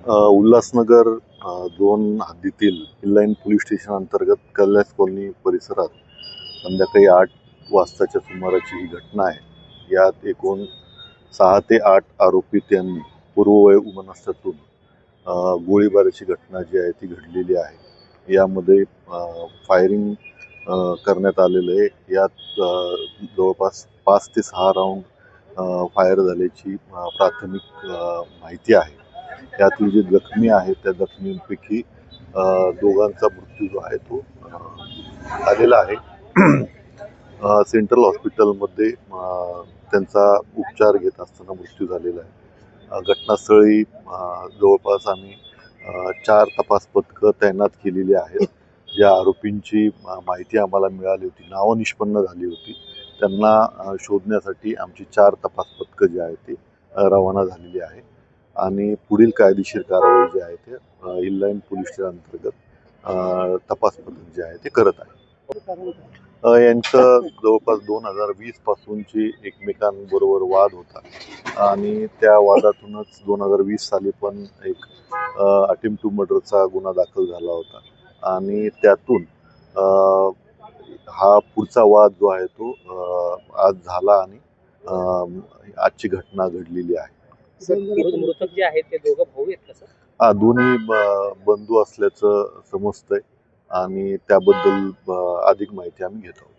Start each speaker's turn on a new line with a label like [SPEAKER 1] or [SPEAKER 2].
[SPEAKER 1] उल्हासनगर 2 हद्दीतील inline police station अंतर्गत कल्यास colony परिसरात संध्याकाळी 8 वाजताच्या सुमाराची ही घटना आहे. यात एकूण 6 ते 8 आरोपित यांनी पूर्ववय उमनस्यातून गोळीबाराची घटना जी आहे ती घडलेली आहे. यामध्ये फायरिंग करण्यात आलेलं आहे. यात जवळपास 5 ते 6 राऊंड फायर झाल्याची प्राथमिक माहिती आहे. त्यातील जे जखमी आहेत त्या जखमींपैकी दोघांचा मृत्यू जो आहे तो झालेला आहे. सेंट्रल हॉस्पिटलमध्ये त्यांचा उपचार घेत असताना मृत्यू झालेला आहे. घटनास्थळी जवळपास आम्ही 4 तपास पथकं तैनात केलेली आहेत. ज्या आरोपींची माहिती आम्हाला मिळाली होती, नावं निष्पन्न झाली होती, त्यांना शोधण्यासाठी आमची 4 तपास पथकं जी आहेत ती रवाना झालेली आहे आणि पुढील कायदेशीर कारवाई जी आहे ते इनलाईन पोलीस स्टेशन अंतर्गत तपास पथक जे आहे ते करत आहे. यांचं जवळपास 2020 पासूनची एकमेकांबरोबर वाद होता आणि त्या वादातूनच 2020 साली पण एक अटेम्प्ट टू मर्डरचा गुन्हा दाखल झाला होता आणि त्यातून हा पुढचा वाद जो आहे तो आज झाला आणि आजची घटना घडलेली आहे.
[SPEAKER 2] मृतक जे आहेत ते दोघं भाऊ आहेत का सर?
[SPEAKER 1] दोन्ही बंधू असल्याचं समजतंय आणि त्याबद्दल अधिक माहिती आम्ही घेत आहोत.